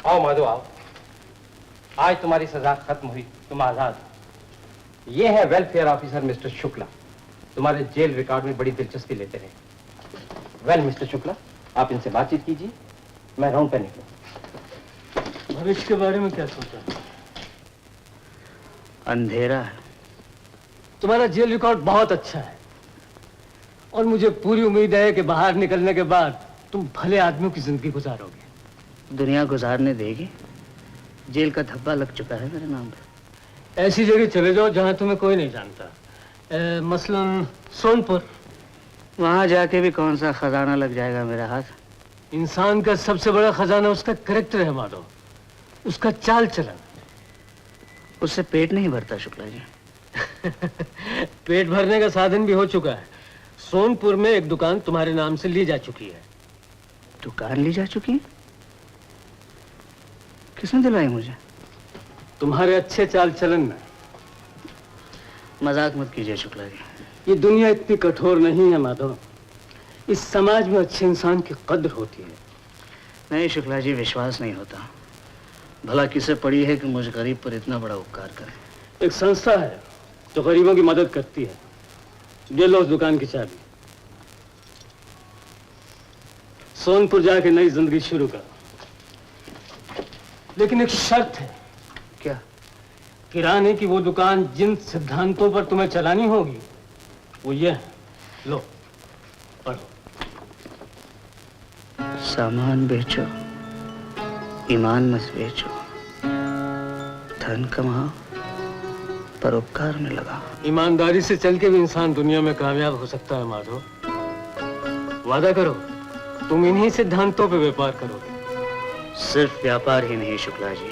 आओ माधव आओ, आज तुम्हारी सजा खत्म हुई, तुम आजाद। ये है वेलफेयर ऑफिसर मिस्टर शुक्ला, तुम्हारे जेल रिकॉर्ड में बड़ी दिलचस्पी लेते रहे। वेल मिस्टर शुक्ला, आप इनसे बातचीत कीजिए, मैं राउंड पे निकलूं। भविष्य के बारे में क्या सोचा? अंधेरा है। तुम्हारा जेल रिकॉर्ड बहुत अच्छा है और मुझे पूरी उम्मीद है कि बाहर निकलने के बाद तुम भले आदमियों की जिंदगी गुजारोगे। दुनिया गुजारने देगी? जेल का धब्बा लग चुका है मेरे नाम पे। ऐसी जगह चले जाओ जहां तुम्हें कोई नहीं जानता, मसलन सोनपुर। वहां जाके भी कौन सा खजाना लग जाएगा मेरा हाथ। इंसान का सबसे बड़ा खजाना उसका कैरेक्टर है माधव, उसका चाल चलन। उससे पेट नहीं भरता शुक्ला जी। पेट भरने का साधन भी हो चुका है। सोनपुर में एक दुकान तुम्हारे नाम से ली जा चुकी है। दुकान ली जा चुकी है? किसने दिलाई मुझे? तुम्हारे अच्छे चाल चलन में। मजाक मत कीजिए शुक्ला जी। ये दुनिया इतनी कठोर नहीं है माधव, इस समाज में अच्छे इंसान की कद्र होती है। नहीं शुक्ला जी, विश्वास नहीं होता। भला किसे पड़ी है कि मुझ गरीब पर इतना बड़ा उपकार करे। एक संस्था है जो गरीबों की मदद करती है। ये लो उस दुकान की चाबी, सोनपुर जाके नई जिंदगी शुरू करो। लेकिन एक शर्त है। क्या? किराने की वो दुकान जिन सिद्धांतों पर तुम्हें चलानी होगी वो ये है, लो पढ़ो। सामान बेचो, ईमान मत बेचो, धन कमाओ, परोपकार में लगाओ। ईमानदारी से चल के भी इंसान दुनिया में कामयाब हो सकता है माधव। वादा करो तुम इन्हीं सिद्धांतों पे व्यापार करोगे। सिर्फ व्यापार ही नहीं शुक्ला जी,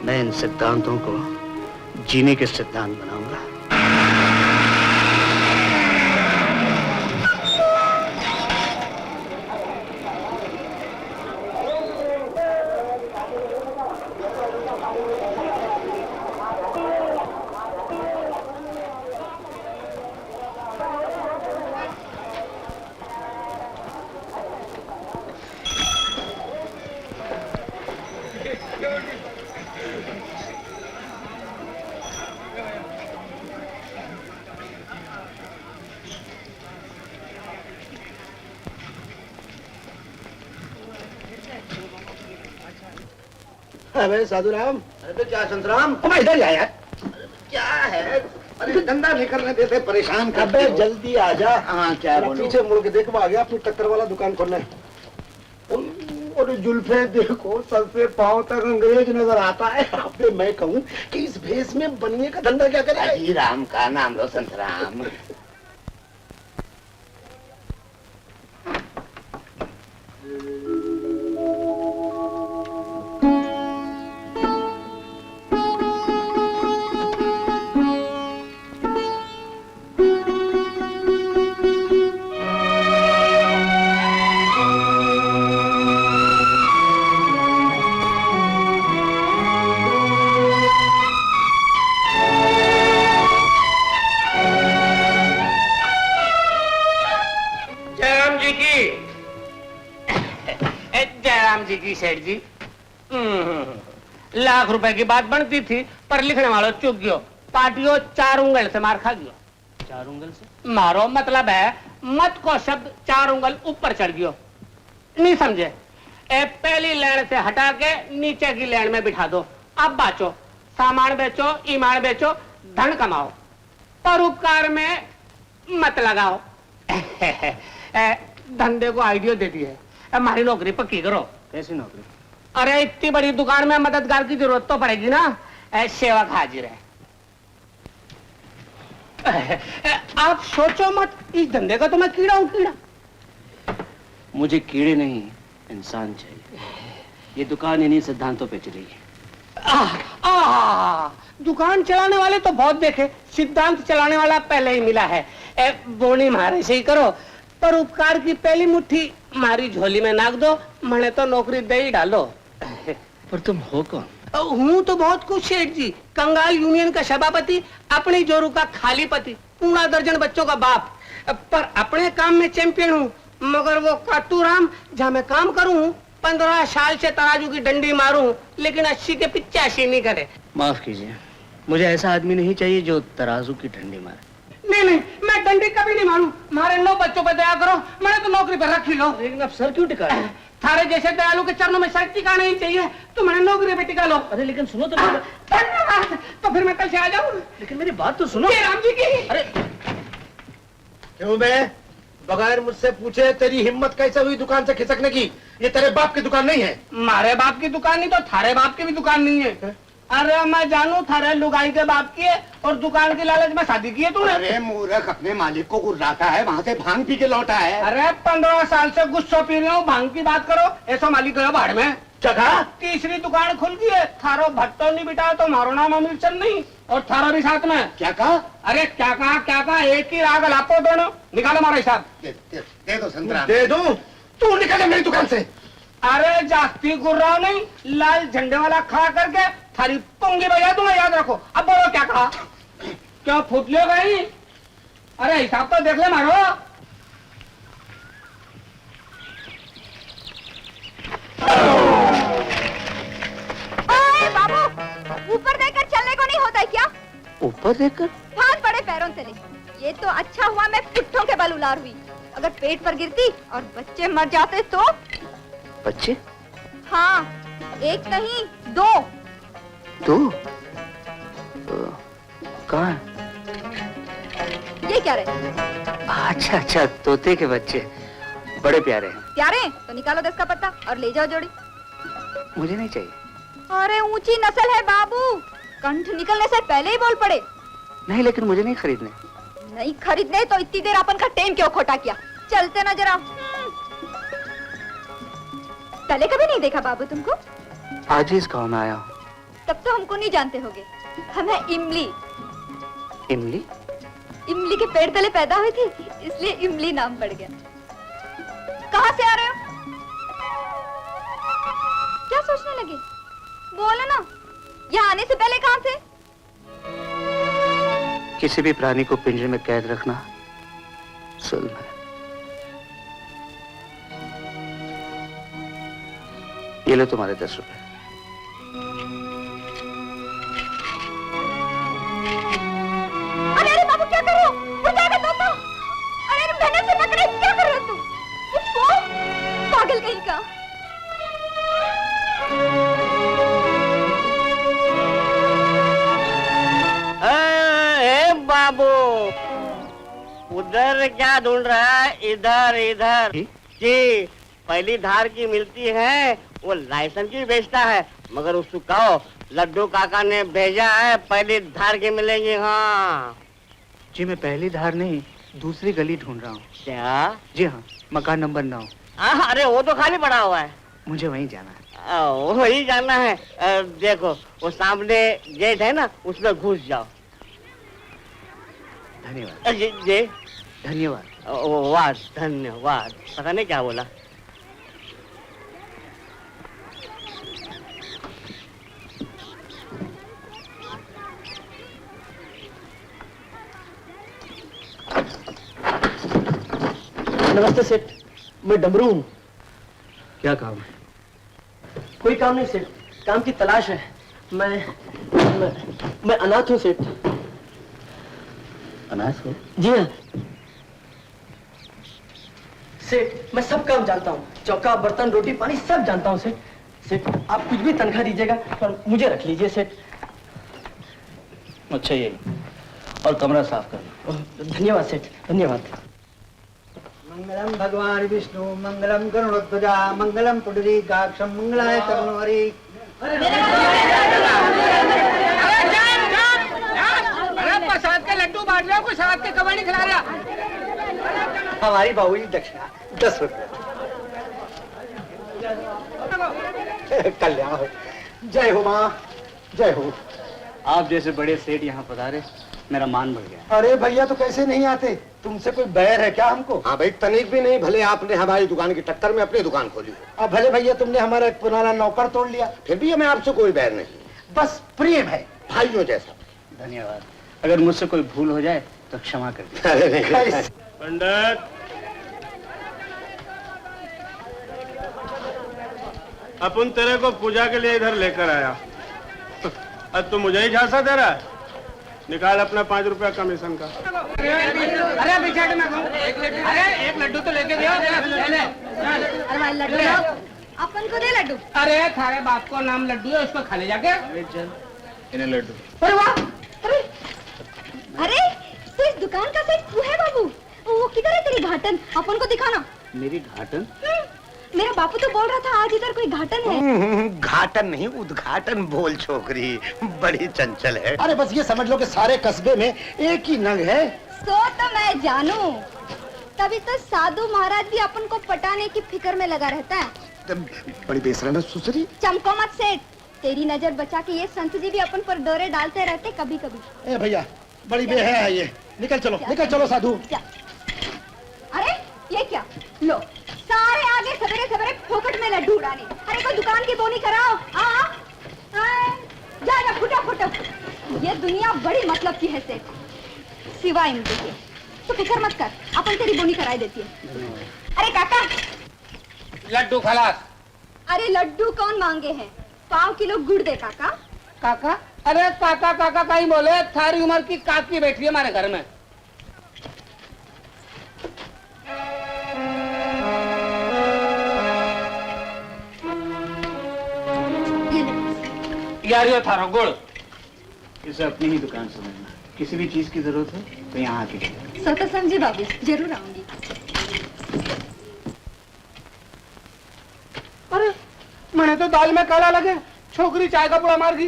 मैं इन सिद्धांतों को जीने के सिद्धांत बनाऊंगा। अरे साधुराम, अरे क्या संतराम, तुम इधर आ यार। क्या है? अरे धंधा नहीं करने देते, परेशान कर अबे जल्दी आ जा। हाँ क्या बोलो? पीछे मुड़ के देखो, आ गया अपनी टक्कर वाला दुकान खोलने। और जुल्फे देखो, सर से पांव तक अंग्रेज नजर आता है। अबे मैं कहूँ कि इस भेष में बनिए का धंधा क्या करे? अजी राम का नाम लो संतराम। सेठ जी, लाख रुपए की बात बनती थी पर लिखने वालों चुक गयो। पार्टियों 4 उंगल से मार खा गयो। 4 उंगल से मारो मतलब है मत को शब्द 4 उंगल ऊपर चढ़ गयो। नहीं समझे? पहली लाइन से हटा के नीचे की लाइन में बिठा दो। अब बाचो, सामान बेचो, ईमान बेचो, धन कमाओ, पर उपकार में मत लगाओ। धंधे को आइडिया दे दी है, हमारी नौकरी पक्की करो। कैसी नौकरी? अरे इतनी बड़ी दुकान में मददगार की जरूरत तो पड़ेगी ना। सेवक हाजिर है। आप सोचो मत, इस धंधे का तो मैं कीड़ा हूं, कीड़ा। मुझे कीड़े नहीं, इंसान चाहिए। ये दुकान इन्हीं सिद्धांतों पे चलेगी। दुकान चलाने वाले तो बहुत देखे, सिद्धांत चलाने वाला पहले ही मिला है। बोनी मारे से ही करो, पर उपकार की पहली मुट्ठी मारी झोली में नाक दो, मैंने तो नौकरी दे ही डालो। पर तुम हो कौन? हूँ तो बहुत कुछ सेठ जी, कंगाल यूनियन का सभापति, अपनी जोरू का खाली पति, 2 दर्जन बच्चों का बाप, पर अपने काम में चैंपियन हूँ। मगर वो काटू राम जहाँ मैं काम करूँ 15 साल से तराजू की डंडी मारूं, लेकिन 80 के 85 नहीं करे। माफ कीजिए, मुझे ऐसा आदमी नहीं चाहिए जो तराजू की डंडी मारे। नहीं नहीं, मैं डंडी कभी नहीं मारूं। हमारे 9 बच्चों पर दया करो, मैंने तो नौकरी पर रखी लो। लेकिन आप सर क्यों टिका रहे हैं? थारे जैसे दयालु के चरणों में सर टिकाना ही चाहिए, तो मैंने नौकरी पे टिका लो। अरे लेकिन सुनो तो। धन्यवाद। तो फिर मैं कल से आ जाऊं। लेकिन मेरी बात तो सुनो। ये राम जी की। अरे क्यों बे? बगैर मुझसे पूछे तेरी हिम्मत कैसे हुई दुकान से खिसकने की? ये तेरे बाप की दुकान नहीं है। मारे बाप की दुकान नहीं तो थारे बाप की भी दुकान नहीं है। अरे मैं जानू थारे लुगाई के बाप की है और दुकान की लालच में शादी की है तूने। अरे मूर्ख अपने मालिक को गुर्राता है, वहाँ से भांग पी के लौटा है। अरे 15 साल से गुस्सा पी रही हूँ, भांग की बात करो। ऐसा मालिक गया बाढ़ में। जगह तीसरी दुकान खुल गई है। थारो भट्टो नहीं बिटा तो मारो नाम अमीर चंद नहीं, और थारा भी साथ में। क्या कहा? अरे क्या कहा, एक ही राग लापो दोनों। निकालो हमारा हिसाब। दे दो संतरा। दे दूं? तू निकले मेरी दुकान से। अरे जास्ती गुर्राव नहीं, लाल झंडे वाला खड़ा करके थारी पुंगी बजा दूंगा, याद रखो। अब बोलो क्या कहा? क्यों फुटले गई? अरे हिसाब तो देख ले मारो। ओए बाबू, ऊपर देखकर चलने को नहीं होता है क्या? ऊपर देखकर? हाथ बड़े पैरों से ले। ये तो अच्छा हुआ मैं पुट्ठों के बल उलार हुई। अगर पेट पर गिरती और बच्चे मर जाते तो? बच्चे? हाँ, एक नहीं 2। दो? कहाँ? ये क्या रहे? अच्छा अच्छा, तोते के बच्चे बड़े प्यारे हैं। प्यारे? तो निकालो 10 का पत्ता और ले जाओ जोड़ी। मुझे नहीं चाहिए। अरे ऊंची नस्ल है बाबू, कंठ निकलने से पहले ही बोल पड़े। नहीं, लेकिन मुझे नहीं खरीदने। नहीं खरीदने तो इतनी देर अपन का टाइम क्यों खोटा किया? चलते ना जरा। पहले कभी नहीं देखा बाबू तुमको? आज ही इस गाँव में आया हूँ। तब तो हमको नहीं जानते होगे। हम है इमली। इमली? इमली के पेड़ तले पैदा हुई थी, इसलिए इमली नाम पड़ गया। कहाँ से आ रहे हो? क्या सोचने लगे? बोलो ना। यहाँ आने से पहले कहाँ थे? किसी भी प्राणी को पिंजरे में कैद रखना जुल्म है। ये लो तुम्हारे 10 रुपए। अरे अरे बाबू क्या कर रहे हो? उठ जाएगा तो। अरे अरे मैंने से पकड़े, क्या कर रहे हो तुम? उठो, पागल कहीं का। बाबू उधर क्या ढूंढ रहा है? इधर इधर जी, पहली धार की मिलती है, वो लाइसेंस की बेचता है, मगर उसको कहो लड्डू काका ने भेजा है, पहली धार की मिलेंगी। हाँ जी, मैं पहली धार नहीं, दूसरी गली ढूंढ रहा हूँ। क्या? जी हाँ, मकान नंबर 9। अरे वो तो खाली पड़ा हुआ है। मुझे वहीं जाना है। वही जाना है। देखो वो सामने गेट है ना, उसमें घुस जाओ। धन्यवाद। जी धन्यवाद। वाह धन्यवाद। पता नहीं क्या बोला। नमस्ते सेठ, मैं डमरू हूँ। क्या काम है? कोई काम नहीं सेठ, काम की तलाश है। मैं अनाथ हूँ सेठ। अनाथ हो? जी हाँ सेठ, मैं सब काम जानता हूँ। चौका बर्तन रोटी पानी सब जानता हूँ सेठ। सेठ आप कुछ भी तनख्वाह दीजिएगा पर मुझे रख लीजिए सेठ। अच्छा ये, और कमरा साफ कर। धन्यवाद सेठ, धन्यवाद। मंगलम भगवान विष्णु, मंगलम गरुड़ध्वजा, मंगलम पुंडरीकाक्षम, मंगलाय तरुणहरि। अरे प्रसाद के लड्डू बांट रहे हो, कोई शराब के कबाड़ी खिला रहा? हमारी बाबूजी दक्षिणा 10 रुपए। कल्याण हो। जय हो माँ, जय हो। आप जैसे बड़े सेठ यहाँ पधारे, मेरा मान बढ़ गया। अरे भैया तो कैसे नहीं आते? तुमसे कोई बैर है क्या हमको? हाँ भाई, तनिक भी नहीं। भले आपने हमारी दुकान की टक्कर में अपनी दुकान खोली, अब भले भैया तुमने हमारा एक पुराना नौकर तोड़ लिया, फिर भी हमें आपसे कोई बैर नहीं, बस प्रेम है भाइयों जैसा। धन्यवाद। अगर मुझसे कोई भूल हो जाए तो क्षमा कर दीजिए। अरे नहीं। पंडित अपन तेरे को पूजा के लिए इधर लेकर आया, अब तू मुझे ही झांसा दे रहा है। निकाल अपना 5 रुपया कमीशन का। अरे पीछे हट, मैं कहूं। अरे एक लड्डू तो लेके दियो। अरे भाई लड्डू लो, अपन को दे लड्डू। अरे थारे बाप को नाम लड्डू है, उसको खा ले जाके। इन्हें लड्डू। अरे वाह, अरे तो इस दुकान का सेठ तू है बाबू? वो किधर है तेरी घाटन? अपन को दिखाना। मेरी घाटन? मेरा बापू तो बोल रहा था आज इधर कोई घाटन है। घाटन नहीं, उद्घाटन बोल छोकरी, बड़ी चंचल है। अरे बस ये समझ लो कि सारे कस्बे में एक ही नग है। सो तो मैं जानू, तभी तो साधु महाराज भी अपन को पटाने की फिक्र में लगा रहता है। बड़ी बेसरम है सुसरी। चमको मत सेठ, तेरी नजर बचा के ये संत जी भी अपन पर डोरे डालते रहते कभी कभी। ए भैया, बड़ी बे है ये। निकल चलो साधु। अरे ये क्या? लो सारे आगे सवेरे सवेरे फोकट में लड्डू उड़ाने। अरे कोई दुकान की बोनी कराओ। जा फुटा। ये दुनिया बड़ी मतलब की है सेठ, सिवाय इनके के। तो फिक्र मत कर, अपन तेरी बोनी कराई देती है। अरे काका, लड्डू खलास। अरे लड्डू कौन मांगे हैं? 5 किलो गुड़ दे काका। काका? अरे काका काका कहीं बोले, थारी उम्र की काकी बैठी है हमारे घर में। यार ये थारो गुड़। इसे अपनी ही दुकान समझना, किसी भी चीज की जरूरत हो तो यहाँ आके लेना। सो तो समझे बाबू, जरूर आऊंगी। अरे मैंने तो दाल में काला लगे, छोकरी चाय का पुड़ा मार दी।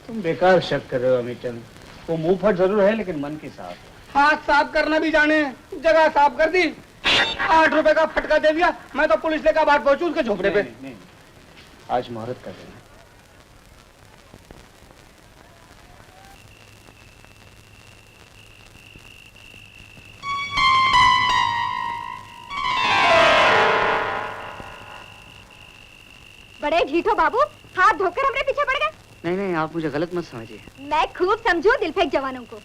तुम बेकार शक कर रहे हो अमित चंद। वो मुंह फट जरूर है लेकिन मन की साफ। हाथ साफ करना भी जाने, जगह साफ कर दी। 8 रुपए का फटका दे दिया, मैं तो पुलिस लेकर बाहर पहुंचू उसके झोपड़े पे। नहीं। आज मुहूर्त कर देना। बड़े ढीठो बाबू, हाथ धोकर हमरे पीछे पड़ गए। नहीं, आप मुझे गलत मत समझिए। मैं खूब समझू दिल फेंक जवानों को।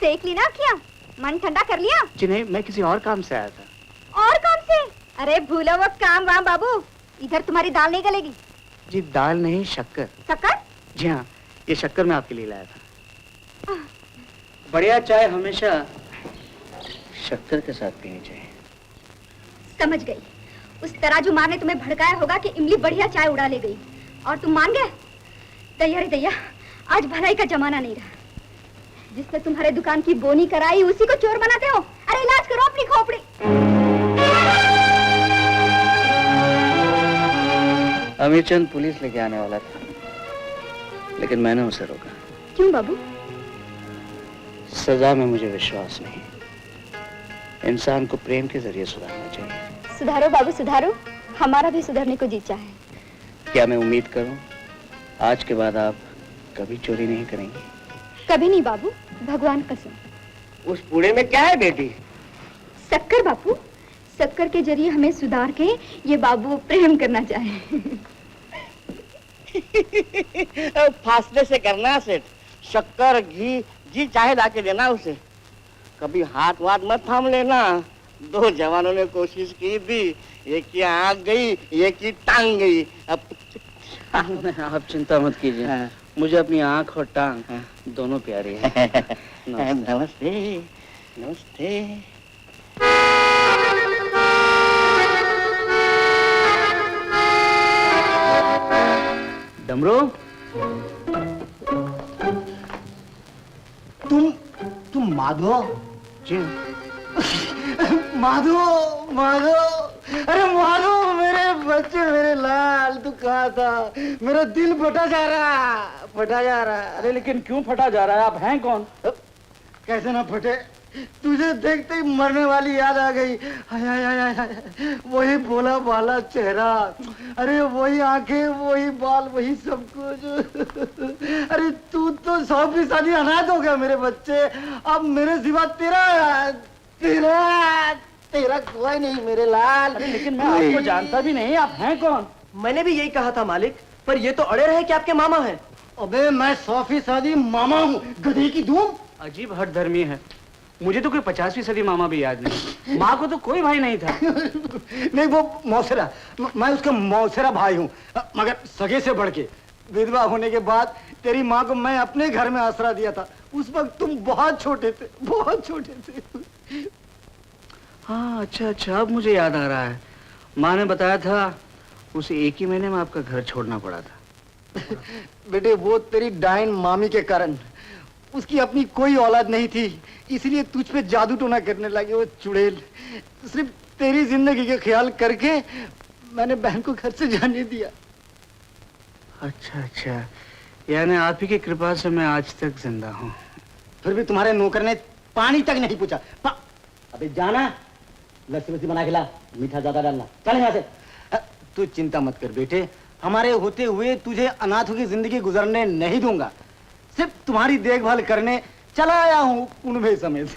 सेक ली ना क्या? मन ठंडा कर लिया? जी नहीं, मैं किसी और काम से आया था। और काम से? अरे भूलो वो काम वाम बाबू, इधर तुम्हारी दाल नहीं गलेगी। जी दाल नहीं, शक्कर। शक्कर? जी हाँ, ये शक्कर मैं आपके लिए लाया था। बढ़िया चाय हमेशा शक्कर के साथ पीनी चाहिए। समझ गई। उस तराजू मार ने तुम्हें भड़काया होगा कि इमली बढ़िया चाय उड़ा ले गई और तुम मान गए। दैया रे दैया, आज भलाई का जमाना नहीं रहा। जिसने तुम्हारे दुकान की बोनी कराई उसी को चोर बनाते हो। अरे इलाज करो अपनी खोपड़ी। अमीर चंद पुलिस लेके आने वाला था, लेकिन मैंने उसे रोका। क्यों बाबू? सजा में मुझे विश्वास नहीं। इंसान को प्रेम के जरिए सुधारना चाहिए। सुधारो बाबू सुधारो, हमारा भी सुधरने को जी चाहे। क्या मैं उम्मीद करूं आज के बाद आप कभी चोरी नहीं करेंगे? कभी नहीं बाबू, भगवान कसम। उस पूड़े में क्या है बेटी? शक्कर बापू, शक्कर के जरिए हमें सुधार के ये बाबू प्रेम करना चाहे। फासले से करना सेठ। शक्कर घी चाहे लाके देना उसे। कभी हाथ वाथ मत थाम लेना। 2 जवानों ने कोशिश की थी, एक की आंख गई, एक की टांग गई। अब आप चिंता मत कीजिए। मुझे अपनी आंख और टांग दोनों प्यारी है। नमस्ते। नमस्ते। डमरू, तुम माधो? जी माधो, अरे माधो, मेरे बच्चे, मेरे लाल, तू कहाँ था? मेरा दिल फटा जा रहा। अरे लेकिन क्यों फटा जा रहा है? आप हैं कौन? कैसे ना फटे, तुझे देखते ही मरने वाली याद आ गई। हाय, वही भोला भाला चेहरा, अरे वही आंखें, वही बाल, वही सब कुछ। अरे तू तो 100% अनाथ हो गया मेरे बच्चे। अब मेरे सिवा तेरा कोई नहीं मेरे लाल। अरे लेकिन मैं आपको जानता भी नहीं। आप हैं कौन? मैंने भी यही कहा था मालिक, पर ये तो अड़े रहे कि आपके मामा हैं। अबे मैं 100% मामा हूँ, गधे की धूम। अजीब हठधर्मी है। मुझे तो कोई 50वीं सदी मामा भी याद नहीं। माँ को तो कोई भाई नहीं था। नहीं, वो मौसेरा, मैं उसका मौसेरा भाई हूँ, मगर सगे से बढ़ के। विधवा होने के बाद तेरी माँ को मैं अपने घर में आसरा दिया था। उस वक्त तुम बहुत छोटे थे, बहुत छोटे थे। हाँ, अच्छा अच्छा, अब मुझे याद आ रहा है। माँ ने बताया था उस एक ही महीने में आपका घर छोड़ना पड़ा था। बेटे, वो तेरी डाइन मामी के कारण। उसकी अपनी कोई औलाद नहीं थी, इसलिए तुझ पे जादू टोना करने लगे वो चुड़ैल। सिर्फ तेरी जिंदगी का ख्याल करके मैंने बहन को घर से जाने दिया। अच्छा अच्छा, यानी आप ही की कृपा से मैं आज तक जिंदा हूँ। फिर भी तुम्हारे नौकर ने पानी तक नहीं पूछा। अबे जाना, लस्सी वस्सी बना के ला, मीठा ज्यादा डालना। चल यहाँ से। तू चिंता मत कर बेटे, हमारे होते हुए तुझे अनाथों की जिंदगी गुजरने नहीं दूंगा। सिर्फ तुम्हारी देखभाल करने चला आया हूँ कुनबे समेत।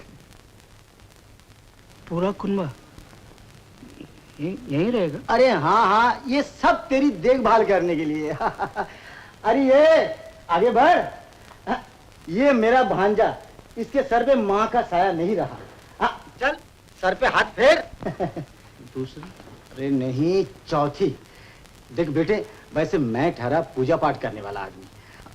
पूरा कुनबा यहीं रहेगा? अरे हाँ हाँ, ये सब तेरी देखभाल करने के लिए। अरे ये आगे बढ़। ये मेरा भांजा, इसके सर पे माँ का साया नहीं रहा। चल, सर पे हाथ फेर। दूसरी? अरे नहीं, चौथी। देख बेटे, वैसे मैं ठहरा पूजा पाठ करने वाला आदमी।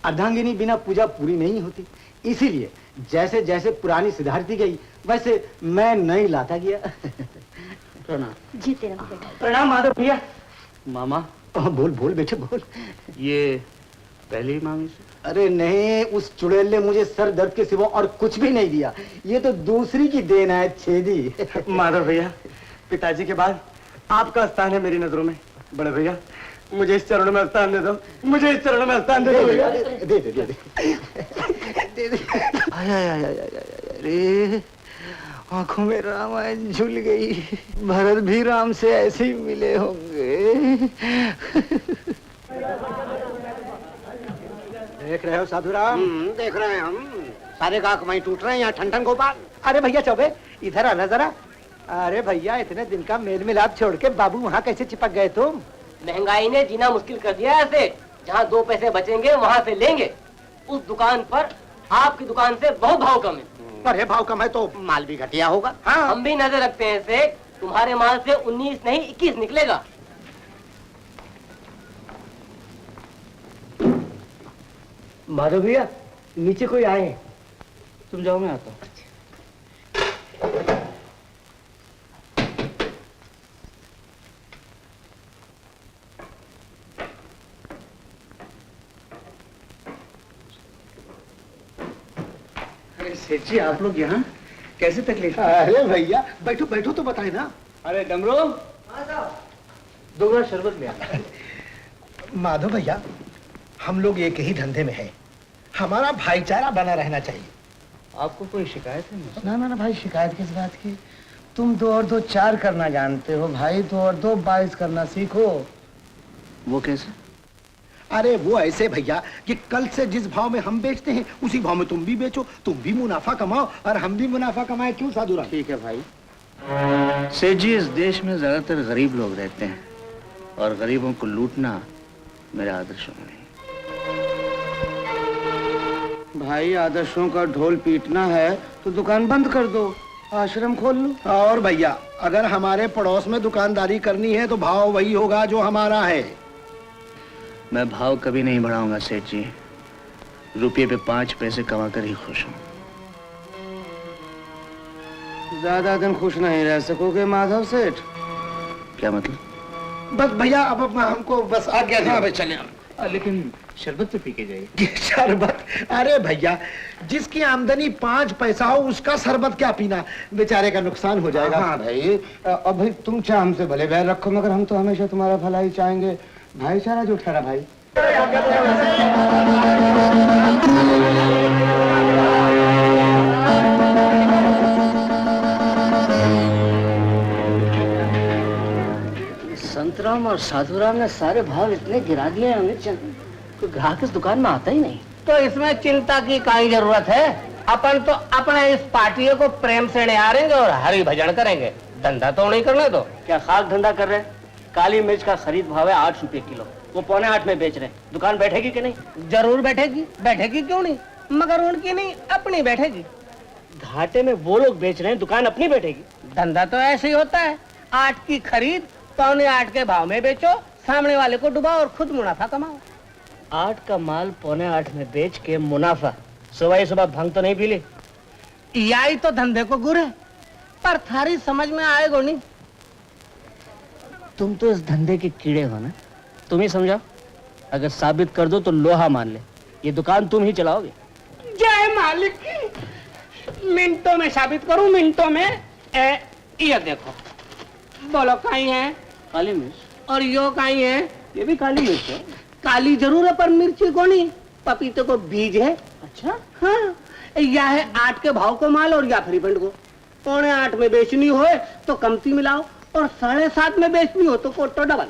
अर्धांगिनी बिना पूजा पूरी नहीं होती, इसीलिए जैसे जैसे पुरानी सिधारती गई वैसे मैं नई लाता गया। प्रणाम। जीते रहो बेटा। प्रणाम माधव भैया। मामा? बोल बोल बेटे बोल। ये पहली मामी से? अरे नहीं, उस चुड़ैल ने मुझे सर दर्द के सिवा और कुछ भी नहीं दिया। ये तो दूसरी की देन है, छेदी। माधव भैया, पिताजी के बाद आपका स्थान है मेरी नजरों में। बड़े भैया, मुझे इस चरणों में स्थान दे दो, मुझे इस चरणों में स्थान दे दो भैया। दे दे दे दे दे। अरे आंखों में रामायण झूल गई। भरत भी राम से ऐसे ही मिले होंगे। देख रहे हो साधुराम? देख रहे हैं हम। सारे गांव कमाई टूट रहे हैं यहाँ ठन ठन गोपाल। अरे भैया चौबे, इधर आना जरा। अरे भैया, इतने दिन का मेल मिलाप छोड़ के बाबू वहाँ कैसे चिपक गए तुम? महंगाई ने जीना मुश्किल कर दिया है ऐसे। जहाँ 2 पैसे बचेंगे वहाँ से लेंगे। उस दुकान पर आपकी दुकान से बहुत भाव कम है। अरे भाव कम है तो माल भी घटिया होगा। हाँ, हम भी नजर रखते हैं इसे। तुम्हारे माल से 19 नहीं 21 निकलेगा। माधव भैया, नीचे कोई आए हैं। तुम जाओ, मैं आता हूँ। अरे सेठ जी, आप लोग यहाँ कैसे तकलीफ? अरे भैया, बैठो बैठो तो बताए ना। अरे डमरू, 2 ग्लास शरबत ले आ। माधव भैया, हम लोग एक ही धंधे में हैं। हमारा भाईचारा बना रहना चाहिए। आपको कोई शिकायत है? ना ना ना भाई, शिकायत किस बात की? तुम 2 और 2 4 करना जानते हो भाई। 2 और 2 22 करना सीखो। वो कैसे? अरे वो ऐसे भैया कि कल से जिस भाव में हम बेचते हैं उसी भाव में तुम भी बेचो, तुम भी मुनाफा कमाओ और हम भी मुनाफा कमाए। क्यों साधुराम? ठीक है भाई। सेठ जी, इस देश में ज्यादातर गरीब लोग रहते हैं और गरीबों को लूटना मेरे आदर्शों में नहीं। भाई, आदर्शों का ढोल पीटना है तो दुकान बंद कर दो, आश्रम खोल लो। और भैया, अगर हमारे पड़ोस में दुकानदारी करनी है तो भाव वही होगा जो हमारा है। मैं भाव कभी नहीं बढ़ाऊंगा सेठ जी। रुपये पे 5 पैसे कमा कर ही खुश हूँ। ज्यादा दिन खुश नहीं रह सकोगे माधव सेठ। क्या मतलब? बस भैया, अब हमको बस आज्ञा दो। भाई चले। लेकिन शरबत तो पी के जाइए। शरबत? अरे भैया, जिसकी आमदनी 5 पैसा हो उसका शरबत क्या पीना, बेचारे का नुकसान हो जाएगा। हाँ भाई, अब भाई तुम चाहे हमसे भले बैर रखो, मगर हम तो हमेशा तुम्हारा भलाई चाहेंगे। भाईचारा जो ठहरा भाई। संतराम और साधुराम ने सारे भाव इतने गिरा दिए हैं अमित चंद, कोई ग्राहक इस दुकान में आता ही नहीं। तो इसमें चिंता की काई जरूरत है? अपन तो अपने इस पार्टी को प्रेम से निहारेंगे और हरि भजन करेंगे। धंधा तो नहीं करने दो। क्या खाक धंधा कर रहे हैं? काली मिर्च का खरीद भाव है 8 रुपए किलो, वो 7.25 में बेच रहे हैं। दुकान बैठेगी कि नहीं? जरूर बैठेगी, बैठेगी क्यों नहीं, मगर उनकी नहीं अपनी बैठेगी। घाटे में वो लोग बेच रहे हैं, दुकान अपनी बैठेगी। धंधा तो ऐसे ही होता है, 8 की खरीद 8.25 के भाव में बेचो, सामने वाले को डुबाओ और खुद मुनाफा कमाओ। 8 का माल 7.25 में बेच के मुनाफा। सुबह सुबह भंग तो नहीं पी ली? यही तो धंधे को गुर है, पर थारी समझ में आएगा नहीं। तुम तो इस धंधे के कीड़े हो ना, तुम ही समझाओ। अगर साबित कर दो तो लोहा मान ले, ये दुकान तुम ही चलाओगे। जय मालिक की, मिनटों में साबित करूं, मिनटों में। ये देखो, बोलो कहीं है? काली मिर्च। और यो कहीं है? ये भी काली मिर्च है। काली जरूर है पर मिर्ची को नहीं, पपीते को बीज है। अच्छा, हाँ, या है 8 के भाव को माल और या फ्री फंड को। 7.25 में बेचनी हो तो कमती मिलाओ और 7.5 में बेचनी हो तो कोटो डबल।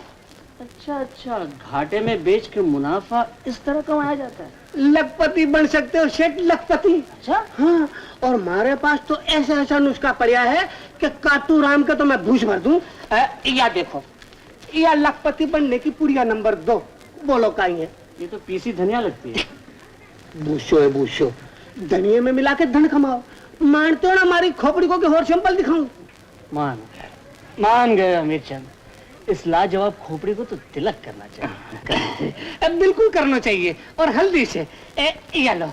अच्छा अच्छा, घाटे में बेच के मुनाफा इस तरह कमाया जाता है। लखपति बन सकते हो सेठ, लखपति। अच्छा, हाँ, और हमारे पास तो ऐसा ऐसा नुस्खा पड़ा है कि काटू राम का तो मैं भूस भर दूं। या देखो, या लखपति बनने की पुड़िया नंबर 2। बोलो कहीं है? ये तो पीसी धनिया लगती है। बूशो है बूशो, धनिये में मिला के धन कमाओ। मानते हो ना हमारी खोपड़ी को कि और सिंपल दिखाऊं? मान गए अमीर चंद। इस लाजवाब खोपड़ी को तो तिलक करना चाहिए। बिल्कुल करना चाहिए, और हल्दी से। ये लो,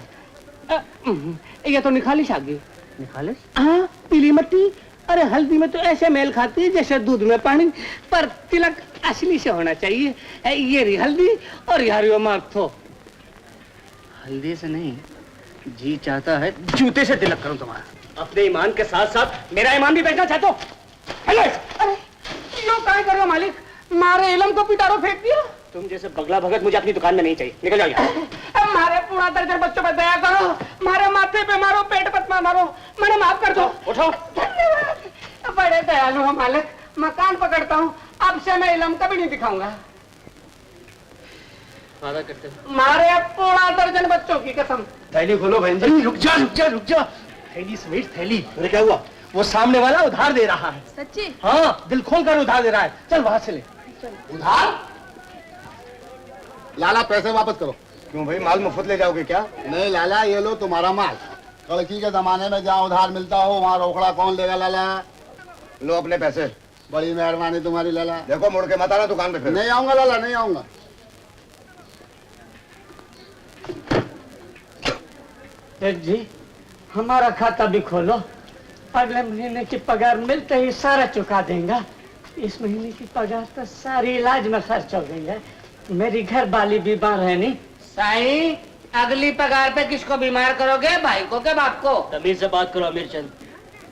ये तो निखालिश आ गई। निखालिश? हाँ, पीली मट्टी। अरे हल्दी में तो ऐसे मेल खाती है जैसे दूध में पानी, पर तिलक असली से होना चाहिए। ये रही हल्दी और यार यो मार्क। हल्दी से नहीं, जी चाहता है जूते से तिलक करूं तुम्हारा। अपने ईमान के साथ साथ मेरा ईमान भी बेचना चाहते हो? अरे यो काय कर रहे हो मालिक? मारे इलम को पिटारो फेंक दिया। तुम जैसे बगला भगत मुझे अपनी दुकान में नहीं चाहिए, निकल जाओ यहाँ। मारे पूरा दर्जन बच्चों पर दया करो, मारे माथे पे मारो, पेट पर मारो, मैंने माफ कर दो। उठो। धन्यवाद, बड़े दयालु हो मालिक। मकान पकड़ता हूँ, अब से मैं इलम कभी नहीं दिखाऊंगा। वादा करते हो? मारे पूरा दर्जन बच्चों की कसम। थैली खोलो बहन जी। रुक जा रुक जा रुक जा। थैली समेत थैली। अरे क्या हुआ? वो सामने वाला उधार दे रहा है। सच्ची? हाँ, दिल खोल कर उधार दे रहा है। चल वहां से ले। उधार? लाला पैसे वापस करो। क्यों भाई, माल मुफ्त ले जाओगे क्या? नहीं लाला, ये लो तुम्हारा माल। कड़की के जमाने में जहाँ उधार मिलता हो वहाँ रोकड़ा कौन लेगा लाला? लो अपने पैसे। बड़ी मेहरबानी तुम्हारी लाला। देखो मुड़ के मत आना दुकान पे फिर। नहीं आऊंगा लाला, नहीं आऊंगा। सेठ जी, हमारा खाता भी खोलो। अगले महीने की पगार मिलते ही सारा चुका देंगे। इस महीने की पगार तो सारी इलाज में खर्च हो गई है। मेरी घर वाली बीमार है नहीं। साईं, अगली पगार पे किसको बीमार करोगे, भाई को के बाप को? तमीज से बात करो अमीर चंद,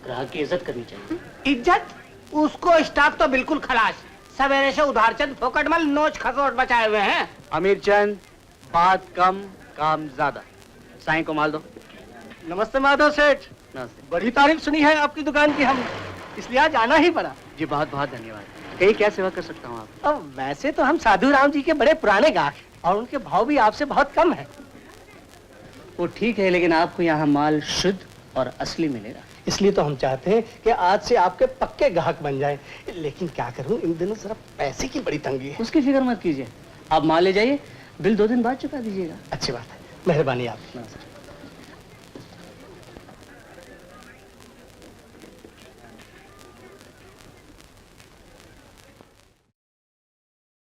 ग्राहक की इज्जत करनी चाहिए। इज्जत? उसको स्टाफ तो बिल्कुल खलास। सवेरे से उधार चंद फोकटमल नोच खसोट बचाए हुए हैं। अमीर चंद, बात कम काम ज्यादा। साईं को माल दो। नमस्ते माधव सेठ। नमस्ते बड़ी तारीफ सुनी है आपकी दुकान की, हम इसलिए आज आना ही पड़ा। जी, बहुत बहुत धन्यवाद। कहीं क्या सेवा कर सकता हूँ आप? अब वैसे तो हम साधु राम जी के बड़े पुराने गाहक हैं और उनके भाव भी आपसे बहुत कम है। वो ठीक है, लेकिन आपको यहाँ माल शुद्ध और असली मिलेगा। इसलिए तो हम चाहते हैं कि आज से आपके पक्के ग्राहक बन जाएं। लेकिन क्या करूं, इन दिनों जरा पैसे की बड़ी तंगी है। उसकी फिक्र मत कीजिए, आप माल ले जाइए, बिल 2 दिन बाद चुका दीजिएगा। अच्छी बात है, मेहरबानी आप।